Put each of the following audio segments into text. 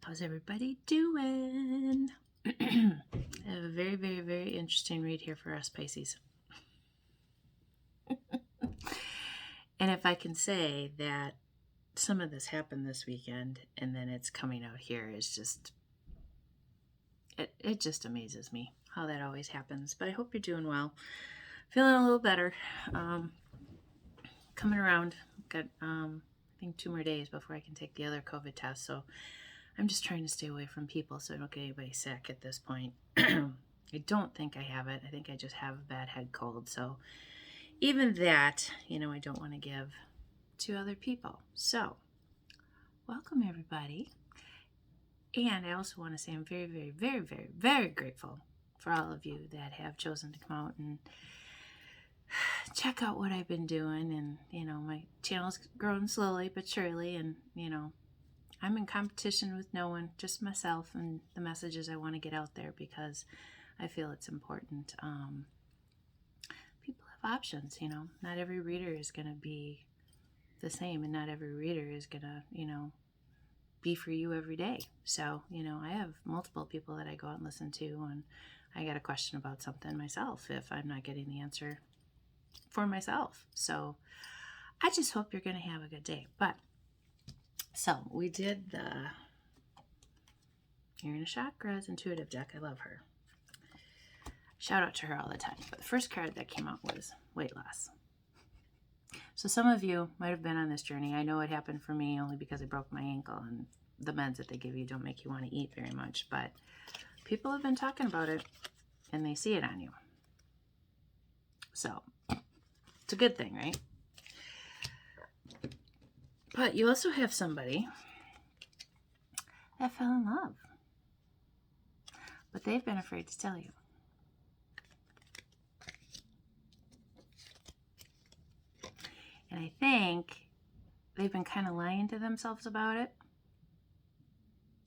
How's everybody doing? I have a very, very, very interesting read here for us Pisces. And if I can say that some of this happened this weekend and then it's coming out here is just, it just amazes me how that always happens. But I hope you're doing well. Feeling a little better. Coming around. Got, I think 2 more days before I can take the other COVID test. So I'm just trying to stay away from people so I don't get anybody sick at this point. I don't think I have it. I think I just have a bad head cold. So even that, I don't want to give to other people. So welcome everybody. And I also want to say I'm very, very, very, very, very grateful for all of you that have chosen to come out and check out what I've been doing. And, my channel's growing slowly but surely. And, I'm in competition with no one, just myself and the messages I want to get out there because I feel it's important. People have options, Not every reader is going to be the same, and not every reader is going to, be for you every day. So, I have multiple people that I go out and listen to, and I got a question about something myself if I'm not getting the answer for myself. So I just hope you're going to have a good day. So we did the Uranus Chakras intuitive deck. I love her. Shout out to her all the time. But the first card that came out was weight loss. So some of you might have been on this journey. I know it happened for me only because I broke my ankle, and the meds that they give you don't make you want to eat very much. But people have been talking about it, and they see it on you. So it's a good thing, right? But you also have somebody that fell in love, but they've been afraid to tell you. And I think they've been kind of lying to themselves about it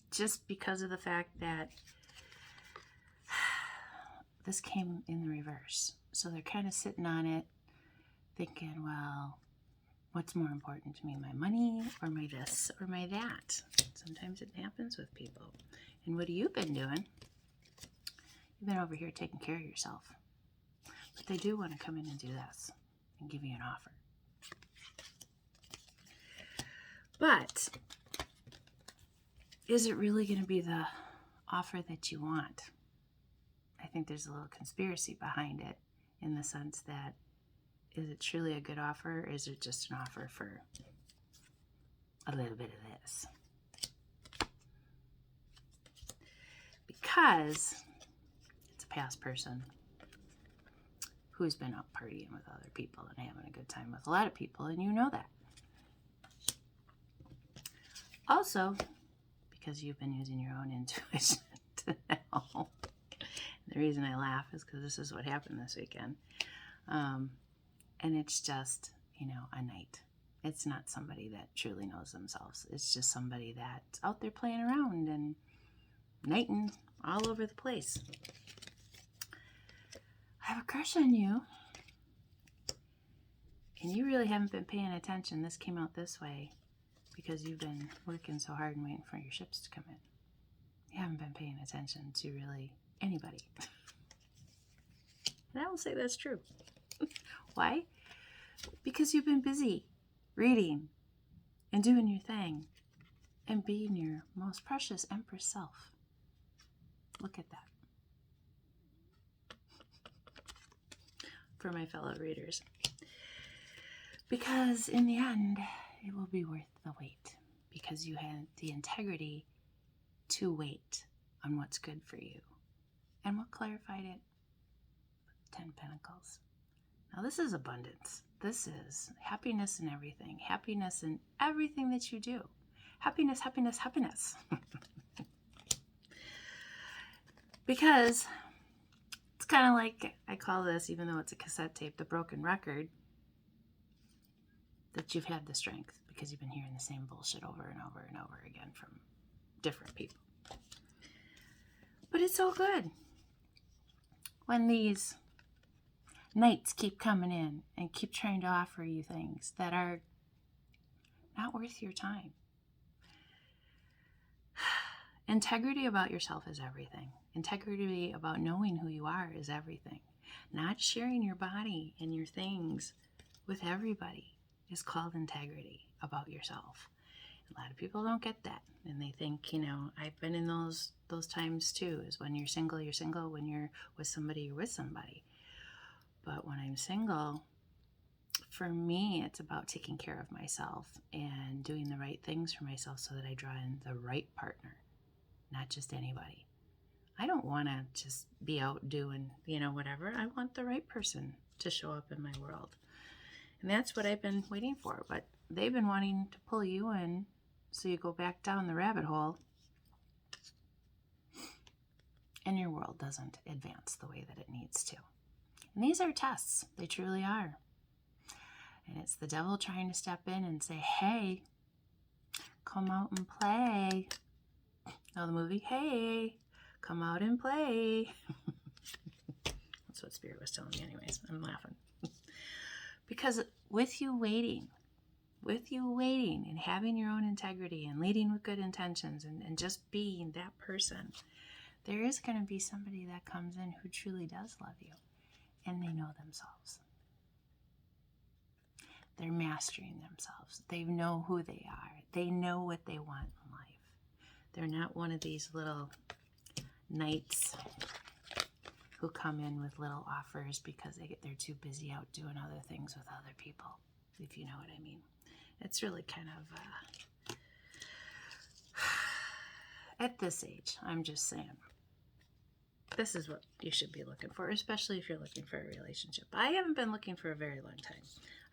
just because of the fact that this came in the reverse. So they're kind of sitting on it thinking, well, what's more important to me, my money or my this or my that? Sometimes it happens with people. And what have you been doing? You've been over here taking care of yourself. But they do want to come in and do this and give you an offer. But is it really going to be the offer that you want? I think there's a little conspiracy behind it in the sense that, is it truly a good offer, or is it just an offer for a little bit of this? Because it's a past person who's been out partying with other people and having a good time with a lot of people, and you know that. Also, because you've been using your own intuition to know. The reason I laugh is because this is what happened this weekend. And it's just, a night. It's not somebody that truly knows themselves. It's just somebody that's out there playing around and nighting all over the place. I have a crush on you. And you really haven't been paying attention. This came out this way because you've been working so hard and waiting for your ships to come in. You haven't been paying attention to really anybody. And I will say that's true. Why? Because you've been busy reading and doing your thing and being your most precious Empress self. Look at that. For my fellow readers. Because in the end, it will be worth the wait. Because you had the integrity to wait on what's good for you. And what clarified it? 10 Pentacles. Now this is abundance. This is happiness in everything. Happiness in everything that you do. Happiness, happiness, happiness. Because it's kind of like, I call this, even though it's a cassette tape, the broken record, that you've had the strength because you've been hearing the same bullshit over and over and over again from different people. But it's all good when these nights keep coming in and keep trying to offer you things that are not worth your time. Integrity about yourself is everything. Integrity about knowing who you are is everything. Not sharing your body and your things with everybody is called integrity about yourself. A lot of people don't get that, and they think, I've been in those times too, is when you're single, when you're with somebody, you're with somebody. But when I'm single, for me, it's about taking care of myself and doing the right things for myself so that I draw in the right partner, not just anybody. I don't want to just be out doing, whatever. I want the right person to show up in my world. And that's what I've been waiting for. But they've been wanting to pull you in so you go back down the rabbit hole. And your world doesn't advance the way that it needs to. And these are tests. They truly are. And it's the devil trying to step in and say, hey, come out and play. Know the movie, hey, come out and play. That's what Spirit was telling me anyways. I'm laughing. Because with you waiting and having your own integrity and leading with good intentions and just being that person, there is going to be somebody that comes in who truly does love you, and they know themselves. They're mastering themselves. They know who they are. They know what they want in life. They're not one of these little knights who come in with little offers because they're too busy out doing other things with other people, if you know what I mean. It's really kind of, at this age, I'm just saying, this is what you should be looking for, especially if you're looking for a relationship. I haven't been looking for a very long time.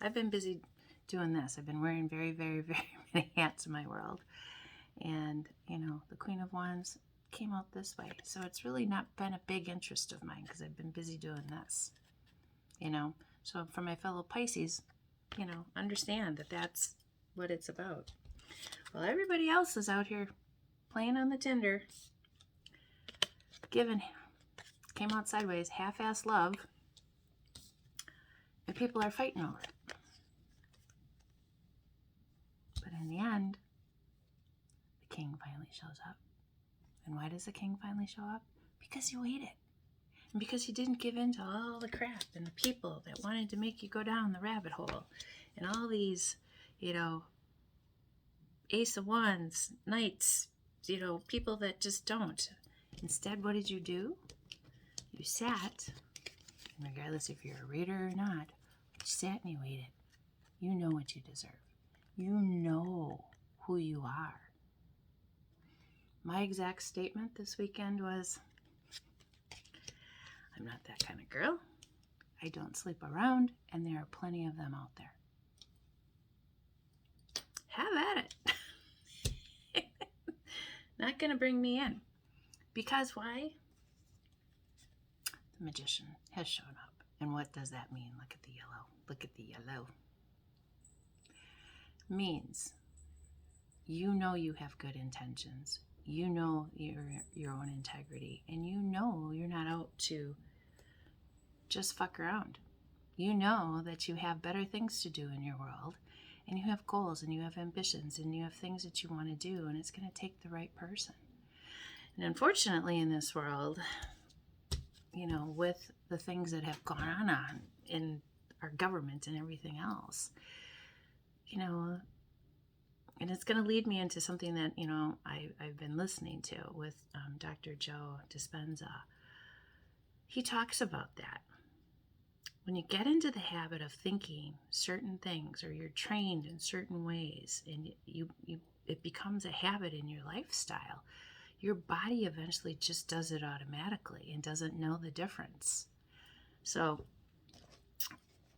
I've been busy doing this. I've been wearing very, very, very many hats in my world. And, the Queen of Wands came out this way. So it's really not been a big interest of mine because I've been busy doing this, So for my fellow Pisces, understand that that's what it's about. Well, everybody else is out here playing on the Tinder, came out sideways, half-ass love, and people are fighting over it. But in the end, the king finally shows up. And why does the king finally show up? Because you waited. And because you didn't give in to all the crap and the people that wanted to make you go down the rabbit hole. And all these, Ace of Wands, Knights, people that just don't. Instead, what did you do? You sat, and regardless if you're a reader or not, you sat and you waited. You know what you deserve. You know who you are. My exact statement this weekend was, I'm not that kind of girl. I don't sleep around, and there are plenty of them out there. Have at it. Not going to bring me in. Because why? The magician has shown up. And what does that mean? Look at the yellow. Look at the yellow. Means you know you have good intentions. You know your own integrity. And you know you're not out to just fuck around. You know that you have better things to do in your world. And you have goals and you have ambitions and you have things that you want to do. And it's going to take the right person. And unfortunately in this world, with the things that have gone on in our government and everything else, and it's going to lead me into something that, I've been listening to with Dr. Joe Dispenza. He talks about that. When you get into the habit of thinking certain things, or you're trained in certain ways, and it becomes a habit in your lifestyle, your body eventually just does it automatically and doesn't know the difference. So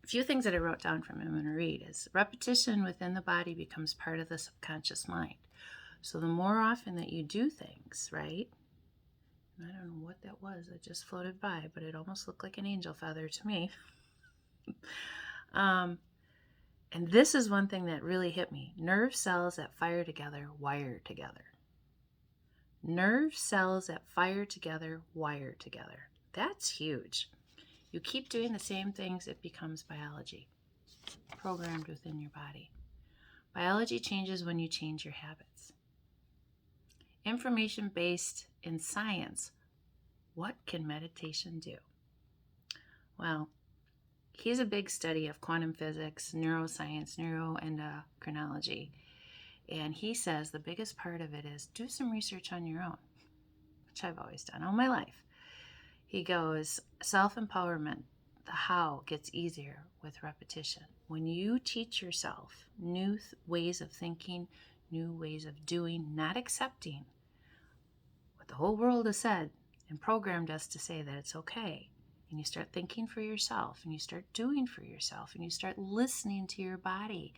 a few things that I wrote down from him and read is repetition within the body becomes part of the subconscious mind. So the more often that you do things, right? I don't know what that was. It just floated by, but it almost looked like an angel feather to me. And this is one thing that really hit me. Nerve cells that fire together wire together. Nerve cells that fire together wire together. That's huge. You keep doing the same things, it becomes biology, programmed within your body. Biology changes when you change your habits. information based in science. What can meditation do? Well, he's a big study of quantum physics, neuroscience, neuroendocrinology. And he says the biggest part of it is do some research on your own, which I've always done all my life. He goes, self-empowerment, the how gets easier with repetition. When you teach yourself new ways of thinking, new ways of doing, not accepting what the whole world has said and programmed us to say that it's okay, and you start thinking for yourself, and you start doing for yourself, and you start listening to your body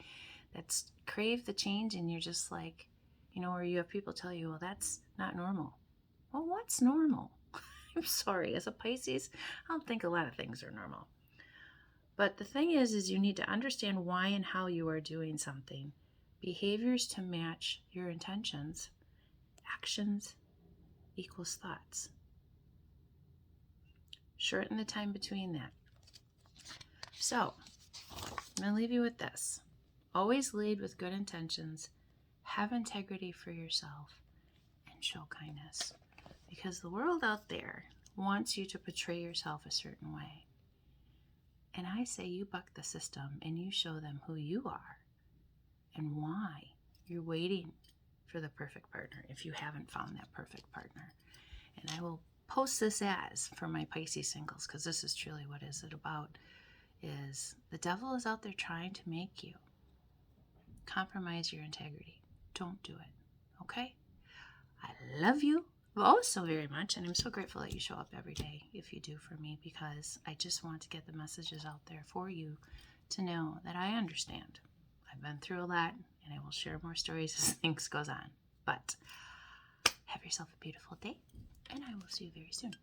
that's crave the change, and you're just like, or you have people tell you, well, that's not normal. Well, what's normal? I'm sorry, as a Pisces, I don't think a lot of things are normal. But the thing is you need to understand why and how you are doing something. Behaviors to match your intentions. Actions equals thoughts. Shorten the time between that. So, I'm going to leave you with this. Always lead with good intentions. Have integrity for yourself. And show kindness. Because the world out there wants you to portray yourself a certain way. And I say you buck the system and you show them who you are and why you're waiting for the perfect partner if you haven't found that perfect partner. And I will post this as for my Pisces singles, because this is truly what is it about, is the devil is out there trying to make you compromise your integrity. Don't do it, okay? I love you so very much, and I'm so grateful that you show up every day if you do for me, because I just want to get the messages out there for you to know that I understand. I've been through a lot, and I will share more stories as things goes on. But have yourself a beautiful day, and I will see you very soon.